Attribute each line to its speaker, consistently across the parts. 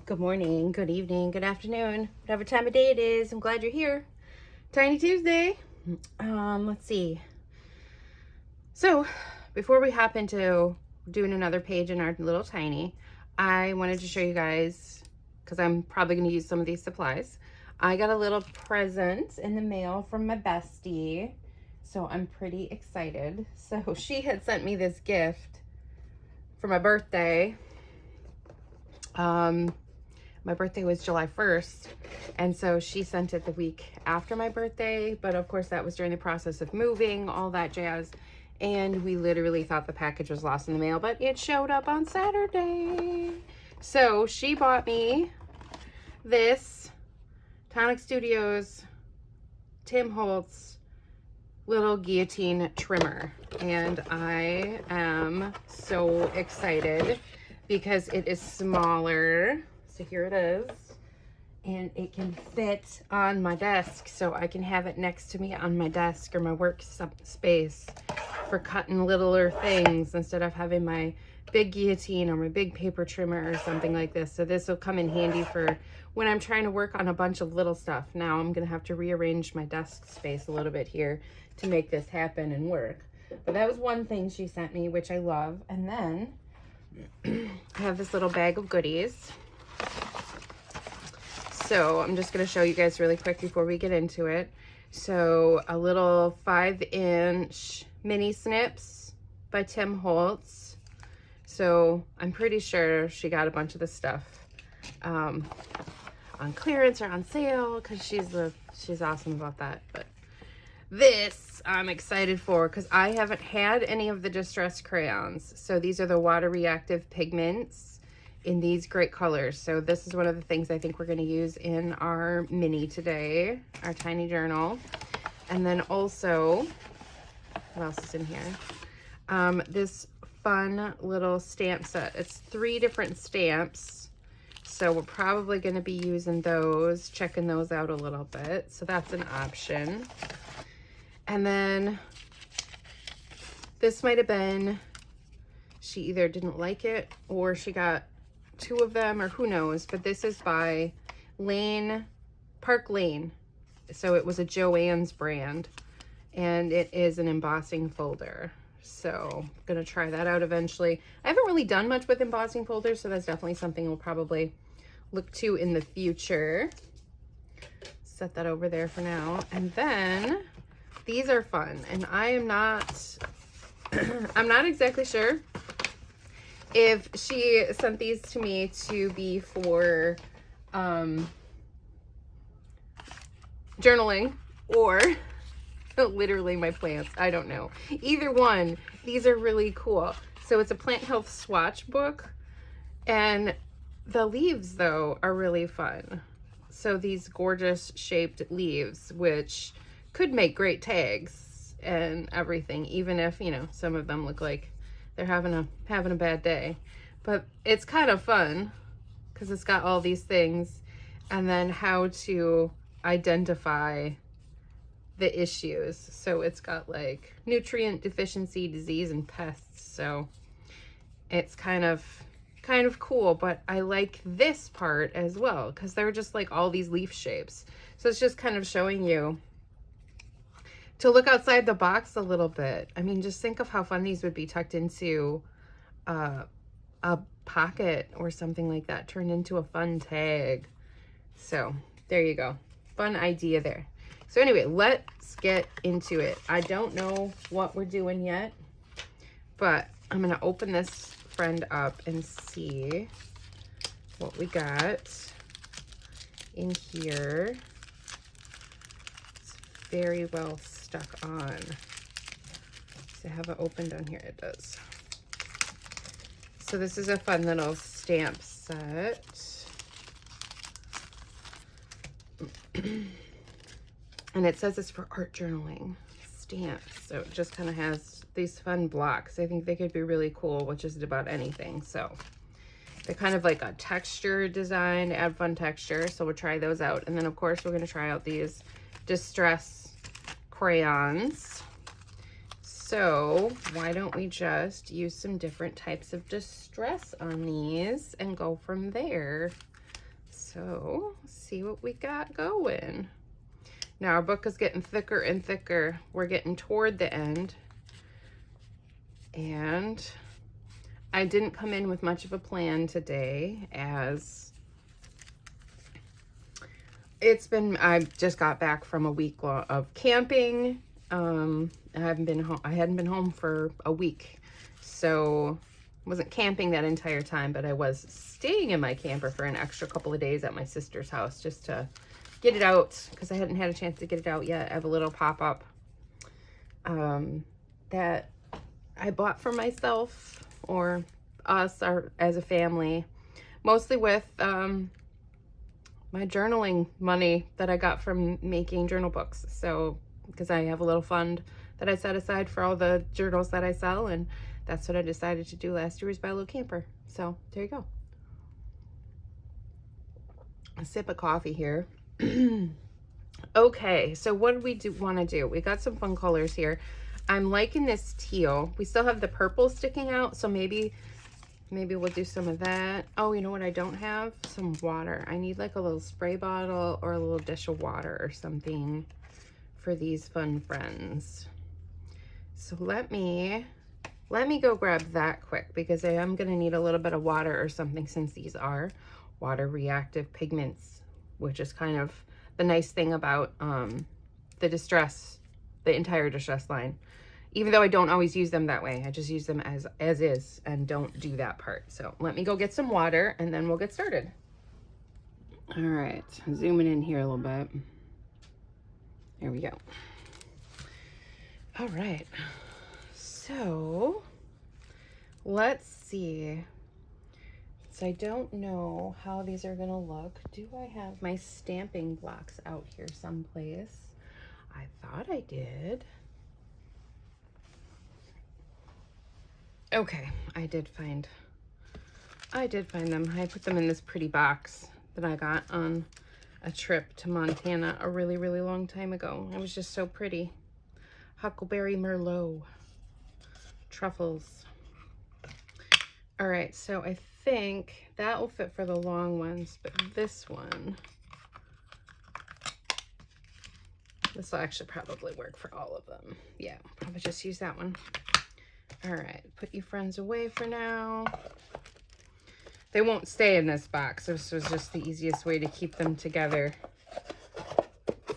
Speaker 1: Good morning, good evening, good afternoon, whatever time of day it is. I'm glad you're here. Tiny Tuesday. Let's see. So, before we hop into doing another page in our little tiny, I wanted to show you guys, because I'm probably going to use some of these supplies. I got a little present in the mail from my bestie, so I'm pretty excited. So, she had sent me this gift for my birthday. My birthday was July 1st, and so she sent it the week after my birthday, but of course that was during the process of moving, all that jazz, and we literally thought the package was lost in the mail, but it showed up on Saturday. So she bought me this Tonic Studios Tim Holtz little guillotine trimmer, and I am so excited because it is smaller. So here it is, and it can fit on my desk, so I can have it next to me on my desk or my work space for cutting littler things instead of having my big guillotine or my big paper trimmer or something like this. So this will come in handy for when I'm trying to work on a bunch of little stuff. Now I'm gonna have to rearrange my desk space a little bit here to make this happen and work. But that was one thing she sent me, which I love. And then I have this little bag of goodies. So I'm just going to show you guys really quick before we get into it. So a little 5-inch mini snips by Tim Holtz. So I'm pretty sure she got a bunch of this stuff on clearance or on sale, because she's awesome about that. But this I'm excited for because I haven't had any of the distress crayons. So these are the water reactive pigments in these great colors. So this is one of the things I think we're going to use in our mini today, our tiny journal. And then also, what else is in here? This fun little stamp set. It's 3 different stamps. So we're probably going to be using those, checking those out a little bit. So that's an option. And then this might have been, she either didn't like it or she got 2 of them, or who knows, but this is by Park Lane. So it was a Joann's brand, and it is an embossing folder. So I'm gonna try that out eventually. I haven't really done much with embossing folders, so that's definitely something we'll probably look to in the future. Set that over there for now. And then these are fun, and I am not I'm not exactly sure if she sent these to me to be for journaling or literally my plants. I don't know. Either one. These are really cool. So it's a plant health swatch book, and the leaves though are really fun. So these gorgeous shaped leaves, which could make great tags and everything, even if, you know, some of them look like they're having a bad day. But it's kind of fun because it's got all these things, and then how to identify the issues. So it's got like nutrient deficiency, disease, and pests. So it's kind of cool, but I like this part as well because they're just like all these leaf shapes. So it's just kind of showing you to look outside the box a little bit. I mean, just think of how fun these would be tucked into a pocket or something like that, turned into a fun tag. So there you go. Fun idea there. So anyway, let's get into it. I don't know what we're doing yet, but I'm going to open this friend up and see what we got in here. It's very well stuck on. So I have it opened on here. It does. So this is a fun little stamp set. And it says it's for art journaling stamps. So it just kind of has these fun blocks. I think they could be really cool with just about anything. So they're kind of like a texture design, add fun texture. So we'll try those out. And then of course we're going to try out these distress crayons. So why don't we just use some different types of distress on these and go from there? So let's see what we got going. Now our book is getting thicker and thicker. We're getting toward the end. And I didn't come in with much of a plan today, as I just got back from a week of camping. I hadn't been home for a week, so I wasn't camping that entire time, but I was staying in my camper for an extra couple of days at my sister's house just to get it out, because I hadn't had a chance to get it out yet. I have a little pop-up that I bought for myself or us or as a family, mostly with my journaling money that I got from making journal books. So, because I have a little fund that I set aside for all the journals that I sell, and that's what I decided to do last year, was buy a little camper. So there you go. A sip of coffee here. Okay, so what do we want to do? We got some fun colors here. I'm liking this teal. We still have the purple sticking out, so maybe we'll do some of that. Oh, you know what I don't have? Some water. I need like a little spray bottle or a little dish of water or something for these fun friends. So let me go grab that quick, because I am going to need a little bit of water or something, since these are water reactive pigments, which is kind of the nice thing about the entire Distress line. Even though I don't always use them that way, I just use them as is and don't do that part. So let me go get some water and then we'll get started. All right, I'm zooming in here a little bit. There we go. All right, so let's see. So I don't know how these are gonna look. Do I have my stamping blocks out here someplace? I thought I did. Okay, I did find them. I put them in this pretty box that I got on a trip to Montana a really, really long time ago. It was just so pretty. Huckleberry Merlot. Truffles. All right, so I think that will fit for the long ones, but this one, this will actually probably work for all of them. Yeah, probably just use that one. All right, put you friends away for now. They won't stay in this box. This was just the easiest way to keep them together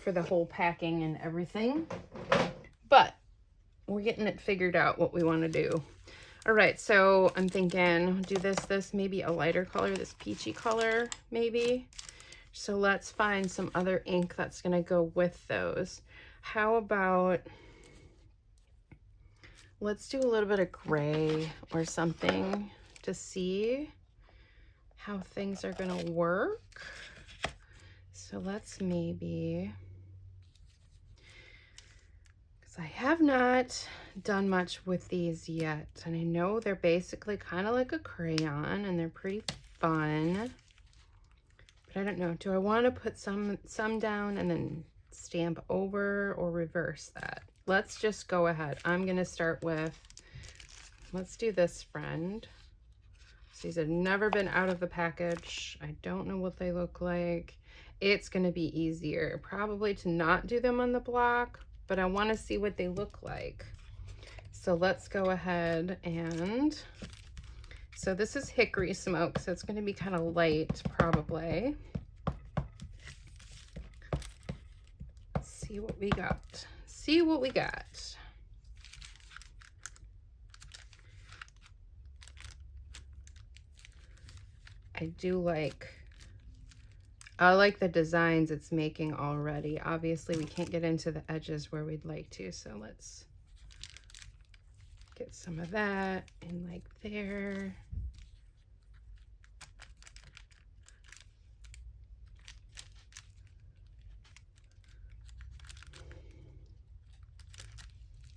Speaker 1: for the whole packing and everything. But we're getting it figured out what we want to do. All right, so I'm thinking do this, maybe a lighter color, this peachy color, maybe. So let's find some other ink that's gonna go with those. How about, let's do a little bit of gray or something to see how things are gonna work. So let's maybe, because I have not done much with these yet, and I know they're basically kind of like a crayon and they're pretty fun, but I don't know, do I want to put some down and then stamp over, or reverse that? Let's just go ahead. I'm gonna start with, let's do this friend. So these have never been out of the package. I don't know what they look like. It's gonna be easier probably to not do them on the block, but I want to see what they look like. So let's go ahead and, so this is hickory smoke, so it's going to be kind of light probably. See what we got. See what we got. I like the designs it's making already. Obviously, we can't get into the edges where we'd like to, so let's get some of that in like there.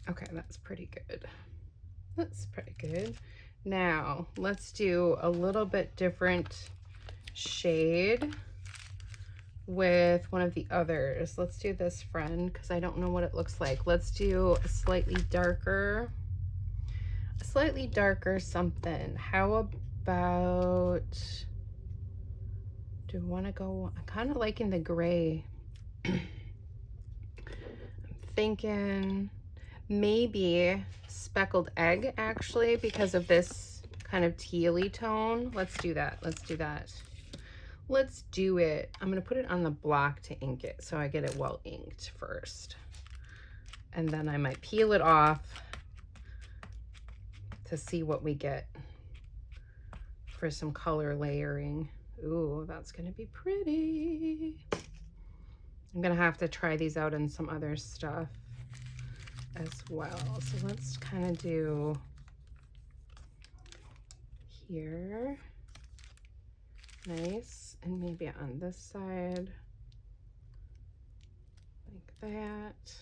Speaker 1: Okay, that's pretty good. That's pretty good. Now, let's do a little bit different shade with one of the others. Let's do this friend, because I don't know what it looks like. Let's do a slightly darker something. How about, Do I want to go? I'm kind of liking the gray. I'm thinking maybe speckled egg, actually, because of this kind of tealy tone. Let's do that. Let's do that. Let's do it. I'm going to put it on the block to ink it so I get it well inked first. And then I might peel it off to see what we get for some color layering. Ooh, that's going to be pretty. I'm going to have to try these out in some other stuff as well. So let's kind of do here. Nice. And maybe on this side like that.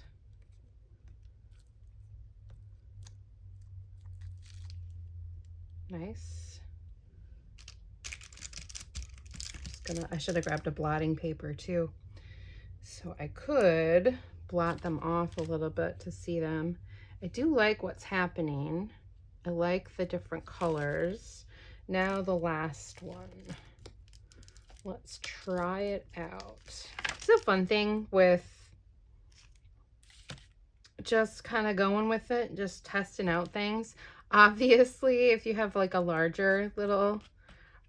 Speaker 1: Nice. I should have grabbed a blotting paper too, so I could blot them off a little bit to see them. I do like what's happening. I like the different colors. Now the last one. Let's try it out. It's a fun thing with just kind of going with it, just testing out things. Obviously, if you have like a larger little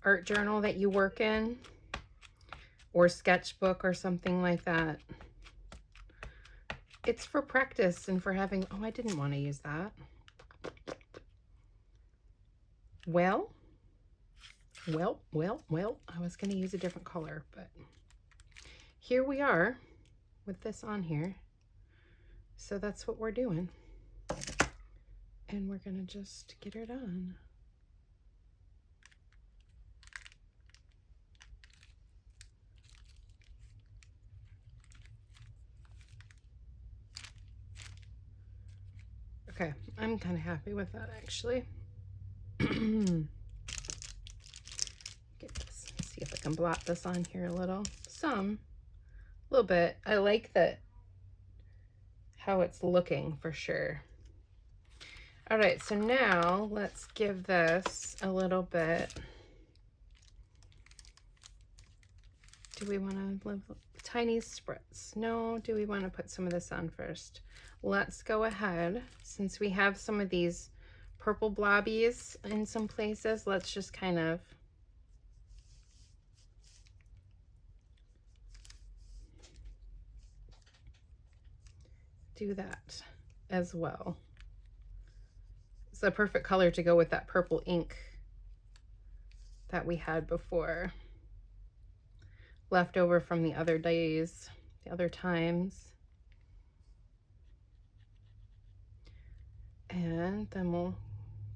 Speaker 1: art journal that you work in, or sketchbook or something like that, it's for practice and for having, oh, I didn't want to use that. Well, I was going to use a different color, but here we are with this on here. So that's what we're doing. And we're going to just get it on. Okay, I'm kind of happy with that actually. Get this, see if I can blot this on here a little. A little bit. I like that, how it's looking for sure. All right, so now let's give this a little bit. Do we want to leave tiny spritz? No, do we want to put some of this on first? Let's go ahead, since we have some of these purple blobbies in some places, let's just kind of do that as well. It's the perfect color to go with that purple ink that we had before, left over from the other days, the other times. And then we'll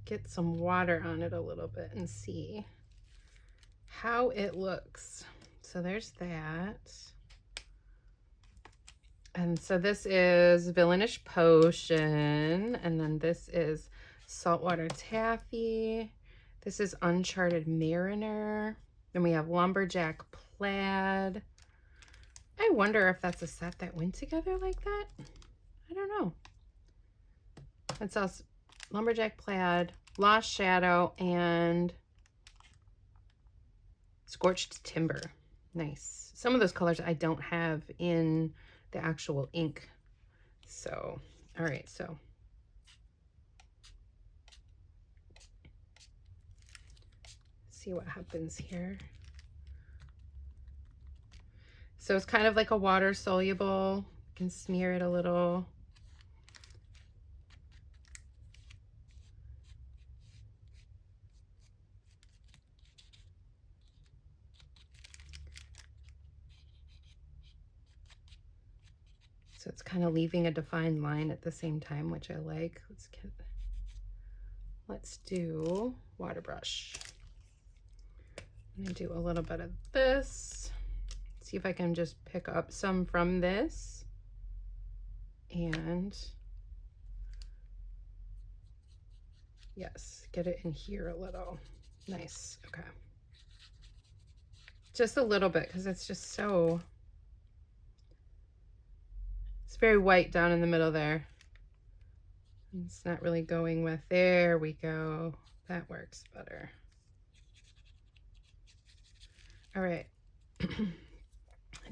Speaker 1: get some water on it a little bit and see how it looks. So there's that. And so this is Villainish Potion, and then this is Saltwater Taffy. This is Uncharted Mariner. Then we have Lumberjack Plaid. I wonder if that's a set that went together like that. I don't know. It says Lumberjack Plaid, Lost Shadow, and Scorched Timber. Nice. Some of those colors I don't have in the actual ink. So, all right, so see what happens here. So it's kind of like a water soluble. You can smear it a little. So it's kind of leaving a defined line at the same time, which I like. Let's do water brush. I'm gonna do a little bit of this. See if I can just pick up some from this. And yes, get it in here a little. Nice, okay. Just a little bit, because it's just so, it's very white down in the middle there. It's not really going with, there we go. That works better. All right.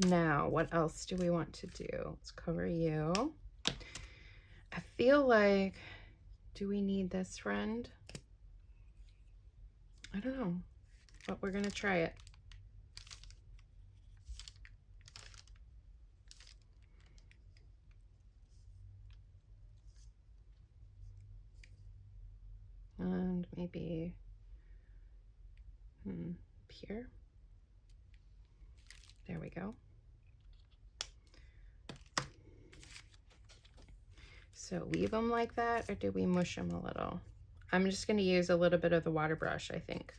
Speaker 1: Now, what else do we want to do? Let's cover you. I feel like, do we need this friend? I don't know, but we're gonna try it. And maybe here. There we go. So leave them like that, or do we mush them a little? I'm just going to use a little bit of the water brush, I think,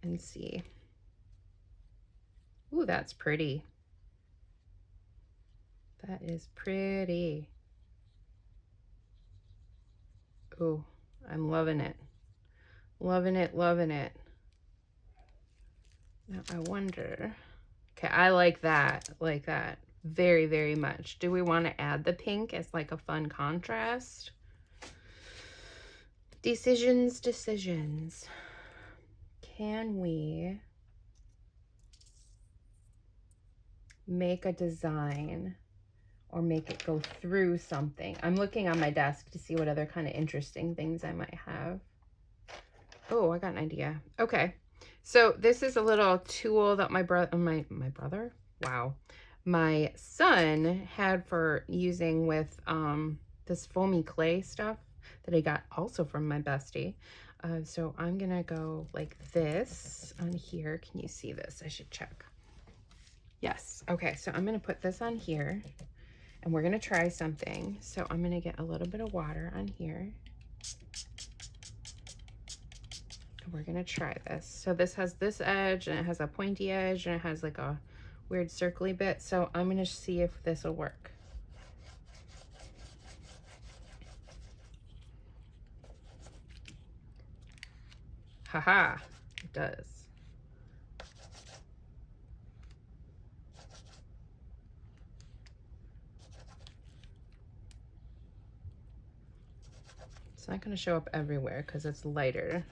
Speaker 1: and see. Ooh, that's pretty. That is pretty. Ooh, I'm loving it. Loving it, loving it. Now I wonder, okay, I like that, very, very much. Do we want to add the pink as like a fun contrast? Decisions. Can we make a design or make it go through something? I'm looking on my desk to see what other kind of interesting things I might have. Oh, I got an idea. Okay. So this is a little tool that my son had for using with this foamy clay stuff that I got also from my bestie. So I'm gonna go like this on here. Can you see this? I should check. Yes. Okay, so I'm gonna put this on here and we're gonna try something. So I'm gonna get a little bit of water on here. We're gonna try this. So this has this edge and it has a pointy edge and it has like a weird circly bit. So I'm gonna see if this will work. Haha, it does. It's not gonna show up everywhere because it's lighter.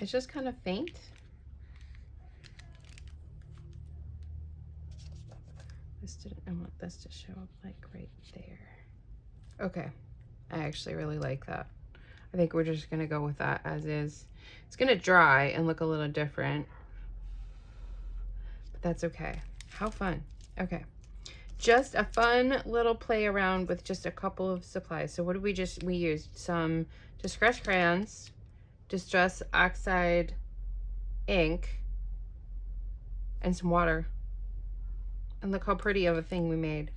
Speaker 1: It's just kind of faint. I want this to show up like right there. Okay, I actually really like that. I think we're just gonna go with that as is. It's gonna dry and look a little different, but that's okay. How fun. Okay, just a fun little play around with just a couple of supplies. So what did we used some Distress crayons, Distress oxide ink, and some water. And look how pretty of a thing we made.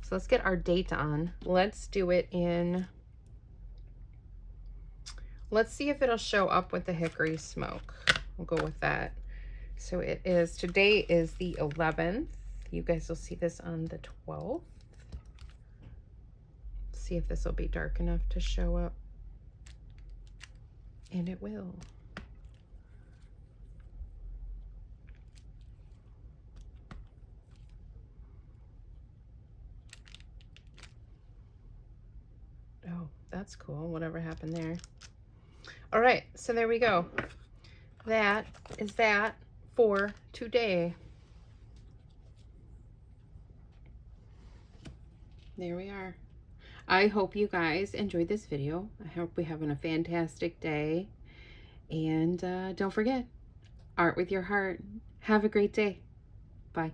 Speaker 1: So let's get our date on. Let's do it in, let's see if it'll show up with the hickory smoke. We'll go with that. So it is, today is the 11th. You guys will see this on the 12th. See if this will be dark enough to show up. And it will. Oh, that's cool. Whatever happened there. All right, so there we go. That is that for today. There we are. I hope you guys enjoyed this video. I hope we're having a fantastic day. And don't forget, art with your heart. Have a great day. Bye.